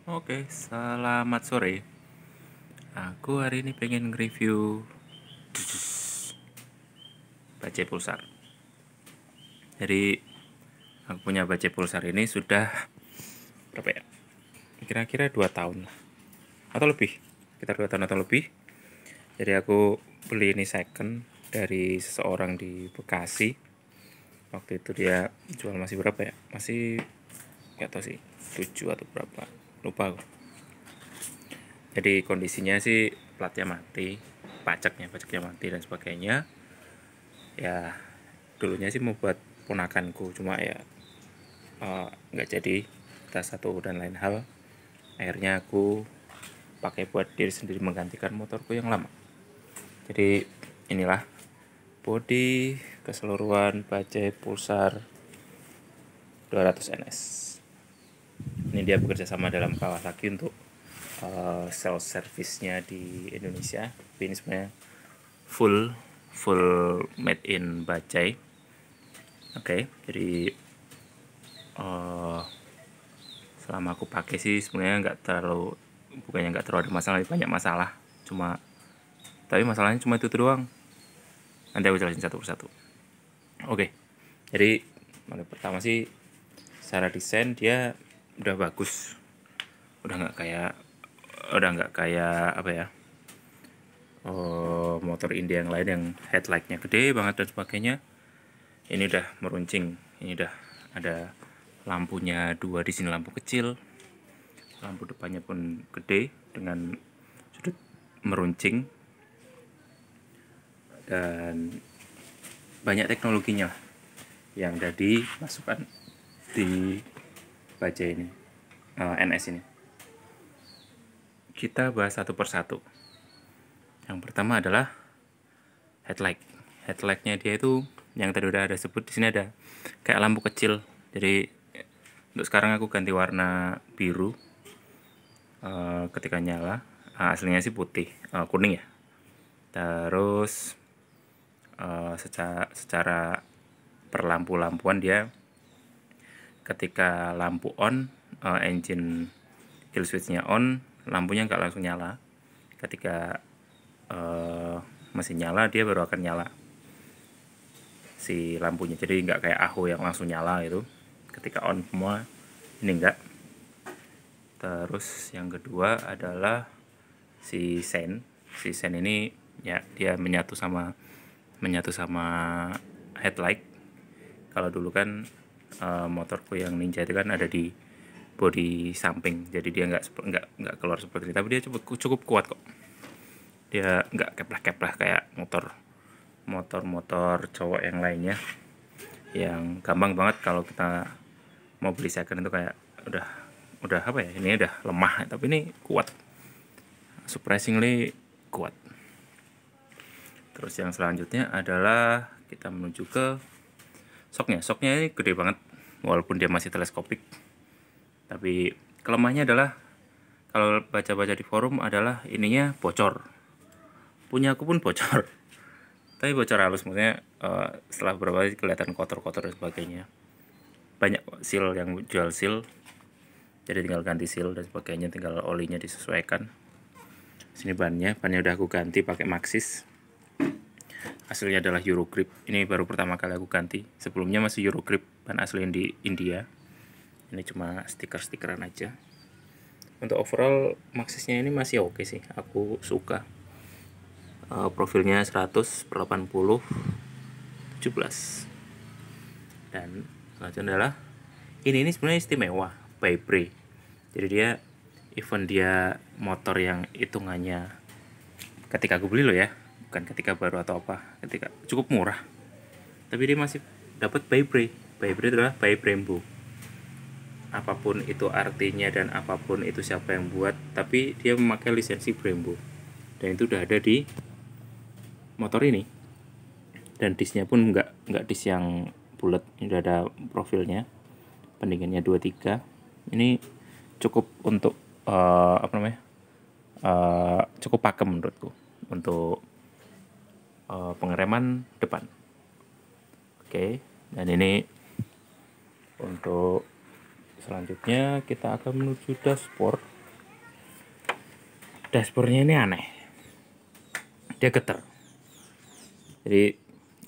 Oke, selamat sore. Aku hari ini pengen review bajai pulsar. Jadi aku punya bajai pulsar ini sudah berapa ya? Kira-kira 2 tahun lah. Atau lebih. Sekitar 2 tahun atau lebih. Jadi aku beli ini second dari seseorang di Bekasi. Waktu itu dia jual masih berapa ya? Masih nggak tahu sih, 7 atau berapa. Lupa aku. Jadi kondisinya sih platnya mati, pajaknya mati dan sebagainya. Ya dulunya sih mau buat ponakanku, cuma ya nggak jadi kita satu dan lain hal. Akhirnya aku pakai buat diri sendiri, menggantikan motorku yang lama. Jadi inilah body keseluruhan bajai pulsar 200 NS. Ini dia bekerja sama dalam Kawasaki untuk sales service-nya di Indonesia. Tapi ini sebenarnya full made in bajai. Oke, jadi selama aku pakai sih sebenarnya bukannya nggak terlalu ada masalah, banyak masalah. Tapi masalahnya cuma itu doang. Nanti aku jelasin satu persatu. Oke, jadi yang pertama sih secara desain dia udah bagus, udah nggak kayak apa ya, motor India yang lain yang headlightnya gede banget dan sebagainya. Ini udah meruncing, ini udah ada lampunya dua di sini, lampu kecil, lampu depannya pun gede dengan sudut meruncing, dan banyak teknologinya yang udah dimasukkan di bajai ini, NS ini. Kita bahas satu persatu. Yang pertama adalah headlightnya dia itu yang tadi udah ada sebut, di sini ada kayak lampu kecil. Jadi untuk sekarang aku ganti warna biru ketika nyala. Aslinya sih putih, kuning ya. Terus secara perlampu-lampuan dia ketika lampu on, engine kill switch-nya on, lampunya nggak langsung nyala. Ketika masih nyala, dia baru akan nyala si lampunya. Jadi nggak kayak AHO yang langsung nyala itu ketika on semua, ini enggak. Terus yang kedua adalah si sen ini ya, dia menyatu sama headlight. Kalau dulu kan motorku yang Ninja itu kan ada di bodi samping, jadi dia nggak keluar seperti ini, tapi dia cukup kuat kok. Dia nggak kepleh-kepleh kayak motor cowok yang lainnya, yang gampang banget kalau kita mau beli second itu kayak udah apa ya, ini udah lemah, tapi ini kuat, surprisingly kuat. Terus yang selanjutnya adalah kita menuju ke soknya ini gede banget, walaupun dia masih teleskopik. Tapi kelemahannya adalah, kalau baca-baca di forum, adalah ininya bocor. Punya aku pun bocor. Tapi bocor halus, maksudnya setelah beberapa kali kelihatan kotor-kotor dan sebagainya. Banyak seal yang jual seal, jadi tinggal ganti seal dan sebagainya, tinggal olinya disesuaikan. Sini bannya udah aku ganti pakai Maxxis. Aslinya adalah Eurogrip. Ini baru pertama kali aku ganti. Sebelumnya masih Eurogrip, ban asli di India. Ini cuma stiker-stikeran aja. Untuk overall Maxxisnya ini masih oke sih, aku suka. Profilnya 100/80 17. Dan selanjutnya adalah ini sebenarnya istimewa by Bre. Jadi dia, even dia motor yang hitungannya ketika aku beli loh ya, bukan ketika baru atau apa, ketika cukup murah, tapi dia masih dapat by Bre. By Bre adalah by Brembo. Apapun itu artinya dan apapun itu siapa yang buat, tapi dia memakai lisensi Brembo, dan itu udah ada di motor ini. Dan disnya pun nggak dis yang bulat, ini udah ada profilnya, pendinginnya 23. Ini cukup untuk cukup pakem menurutku untuk pengereman depan. Oke, dan ini untuk selanjutnya kita akan menuju dashboard. dashboardnya ini aneh, dia getar. Jadi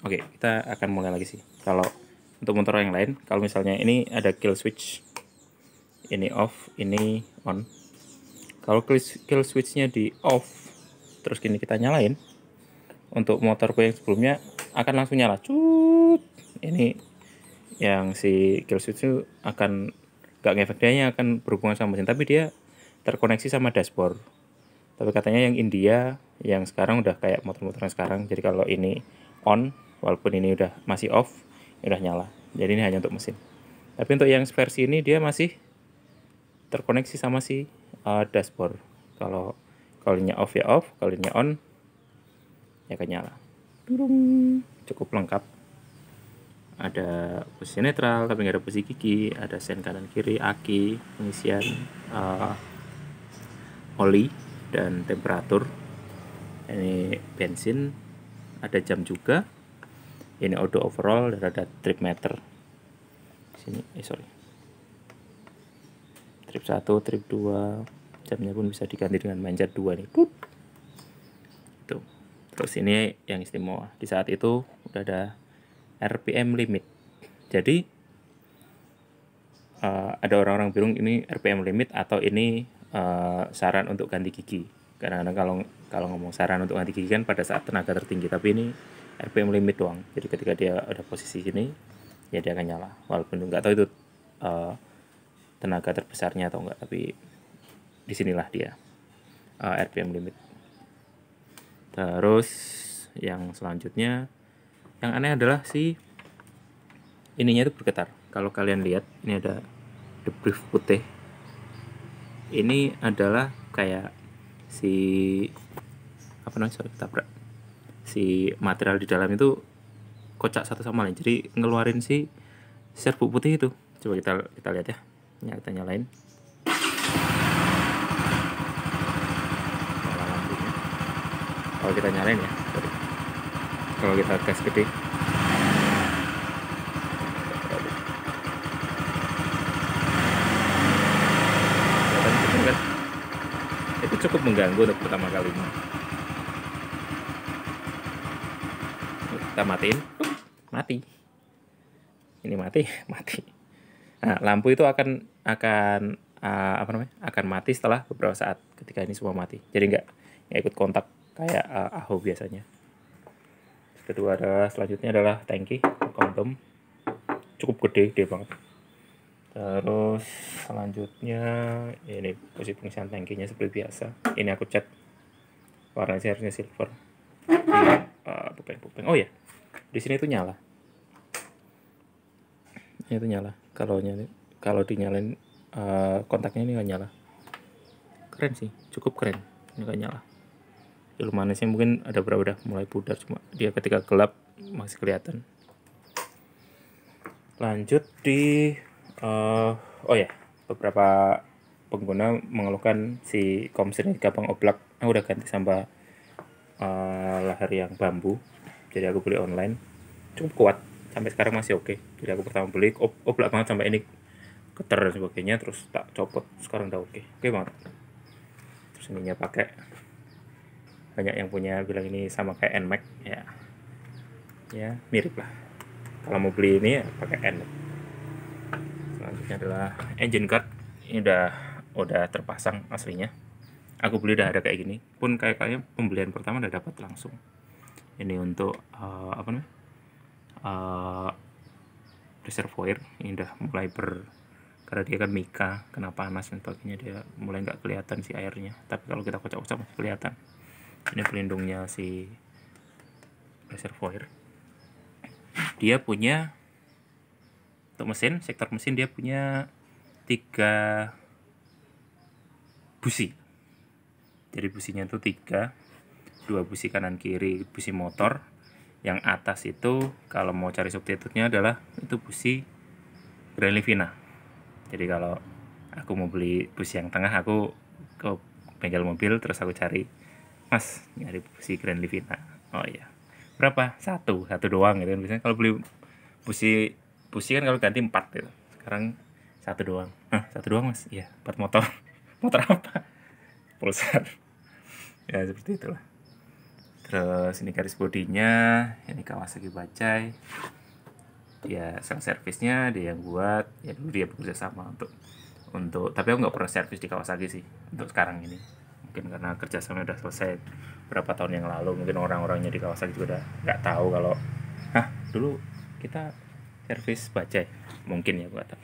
oke, kita akan mulai lagi sih. Kalau untuk motor yang lain, kalau misalnya ini ada kill switch, ini off, ini on. Kalau kill switchnya di off, terus gini kita nyalain, untuk motorku yang sebelumnya akan langsung nyala, cut. Ini yang si kill switch itu akan gak ngefek, dia akan berhubungan sama mesin, tapi dia terkoneksi sama dashboard. Tapi katanya yang India yang sekarang udah kayak motor-motor yang sekarang, jadi kalau ini on, walaupun ini udah masih off, udah nyala. Jadi ini hanya untuk mesin. Tapi untuk yang versi ini dia masih terkoneksi sama si dashboard. Kalau ini off ya off, kalau ini on ya akan nyala. Cukup lengkap. Ada posisi netral tapi nggak ada posisi gigi, ada sen kanan kiri, aki, pengisian oli dan temperatur. Ini bensin, ada jam juga. Ini auto overall dan ada trip meter. Sini, trip 1, trip 2, jamnya pun bisa diganti dengan manjat 2 nih. Tuh. Terus ini yang istimewa, di saat itu udah ada RPM limit. Jadi ada orang-orang bingung ini RPM limit atau ini saran untuk ganti gigi. Karena kalau ngomong saran untuk ganti gigi kan pada saat tenaga tertinggi, tapi ini RPM limit doang. Jadi ketika dia ada posisi gini, ya dia akan nyala. Walaupun nggak tahu itu tenaga terbesarnya atau enggak, tapi disinilah dia RPM limit. Terus yang selanjutnya, yang aneh adalah si ininya itu bergetar. Kalau kalian lihat, ini ada debrief putih. Ini adalah kayak si si material di dalam itu kocak satu sama lain. Jadi ngeluarin si serbuk putih itu. Coba kita lihat ya. Ini kita nyalain. Kalau kita nyalain ya, kalau kita gas gede, itu cukup mengganggu untuk pertama kalinya. Kita matiin, mati. Ini mati. Nah, lampu itu akan mati setelah beberapa saat ketika ini semua mati. Jadi nggak ikut kontak kayak AHO biasanya. Kedua selanjutnya adalah tangki kondom, cukup gede banget. Terus selanjutnya ini posisi pengisian tangkinya seperti biasa. Ini aku cat warnanya harusnya silver. Pupeng. Oh ya, di sini itu nyala. Ini itu nyala. Kalau dinyalain kontaknya ini nggak nyala. Keren sih, cukup keren. Ini nggak nyala. Ilmanisnya mungkin ada berapa udah mulai pudar, cuma dia ketika gelap masih kelihatan. Lanjut di beberapa pengguna mengeluhkan si komset ini gampang oblak. Aku udah ganti sampai leher yang bambu, jadi aku beli online, cukup kuat sampai sekarang masih oke. Jadi aku pertama beli oblak banget sampai ini getar dan sebagainya, terus tak copot, sekarang udah oke banget. Terus ininya pakai, banyak yang punya bilang ini sama kayak NMAX ya mirip lah. Kalau mau beli ini ya pakai NMAX. Selanjutnya adalah engine guard. Ini udah terpasang aslinya. Aku beli udah ada kayak gini, pun kayaknya pembelian pertama udah dapat langsung. Ini untuk reservoir. Ini udah mulai karena dia kan mika, kena panas dan sebagainya, dia mulai nggak kelihatan si airnya. Tapi kalau kita kocak-kocak masih kelihatan. Ini pelindungnya si reservoir. Dia punya untuk mesin, sektor mesin dia punya 3 busi. Jadi businya itu 3, 2 busi kanan kiri busi motor. Yang atas itu kalau mau cari substitutnya adalah itu busi Grand Livina. Jadi kalau aku mau beli busi yang tengah, aku ke bengkel mobil terus aku cari, Mas, nyari busi Grand Livina. Oh iya, berapa? Satu doang gitu kan. Biasanya kalau beli busi kan kalau ganti 4 gitu. Sekarang 1 doang. 1 doang, Mas? Iya, 4 motor. Motor apa? Pulsar. Ya seperti itulah. Terus ini garis bodinya, ini Kawasaki Bajaj. Ya self servisnya dia yang buat, ya dulu dia bekerja sama untuk tapi aku nggak pernah servis di Kawasaki sih untuk sekarang ini, mungkin karena kerjasamanya udah selesai berapa tahun yang lalu, mungkin orang-orangnya di Kawasaki juga udah nggak tahu kalau dulu kita servis Bajaj, mungkin ya gua tahu.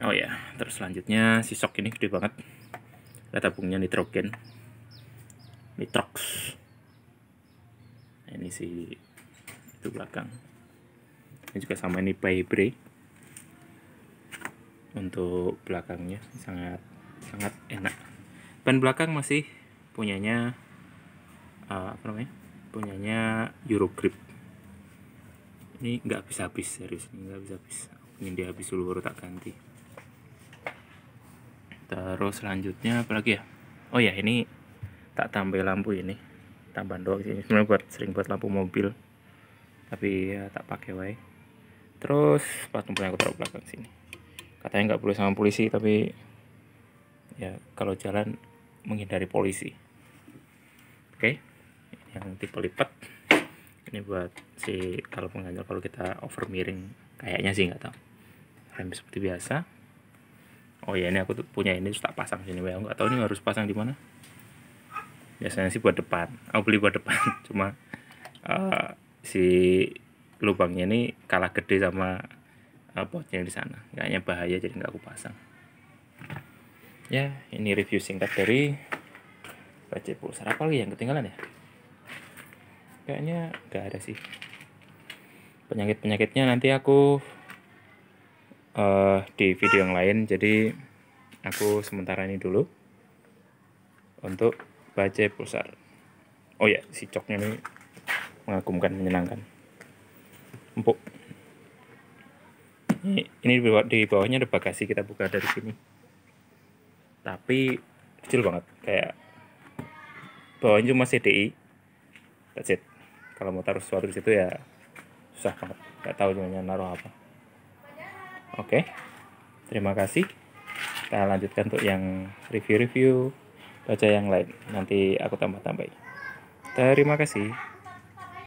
Oh ya, terus selanjutnya si shock ini gede banget, ada tabungnya nitrogen, nitrox. Nah, ini si itu belakang. Ini juga sama, ini Vibray untuk belakangnya, sangat enak. Ban belakang masih punyanya punyanya Eurogrip. Ini nggak habis-habis, serius ini nggak habis-habis, ingin dia habis dulu baru tak ganti. Terus selanjutnya apalagi ya, oh ya ini tak tambah lampu, ini tambahan doang sih, sebenarnya sering buat lampu mobil tapi ya tak pakai wae. Terus plat nomornya aku taruh belakang sini, katanya nggak boleh sama polisi, tapi ya kalau jalan menghindari polisi. Oke, yang tipe lipat ini buat si kalau mengganjal, kalau kita over miring, kayaknya sih nggak tahu. Rem seperti biasa. Oh ya ini aku tuh punya ini, terus tak pasang sini, aku nggak tahu ini harus pasang di mana. Biasanya sih buat depan, aku beli buat depan cuma si lubangnya ini kalah gede sama potnya di sana, kayaknya bahaya, jadi nggak aku pasang. Ya ini review singkat dari Bajaj Pulsar. Apa lagi yang ketinggalan ya? Kayaknya nggak ada sih. Penyakitnya nanti aku di video yang lain, jadi aku sementara ini dulu untuk Bajaj Pulsar. Oh ya, si coknya ini mengagumkan, menyenangkan, empuk. Ini di bawahnya ada bagasi, kita buka dari sini, tapi kecil banget, kayak bawahnya cuma CDI, that's it. Kalau mau taruh sesuatu di situ ya susah banget, nggak tahu cuma naruh apa. Oke, terima kasih. Kita lanjutkan untuk yang review-review Bajaj yang lain, nanti aku tambah-tambahin. Terima kasih.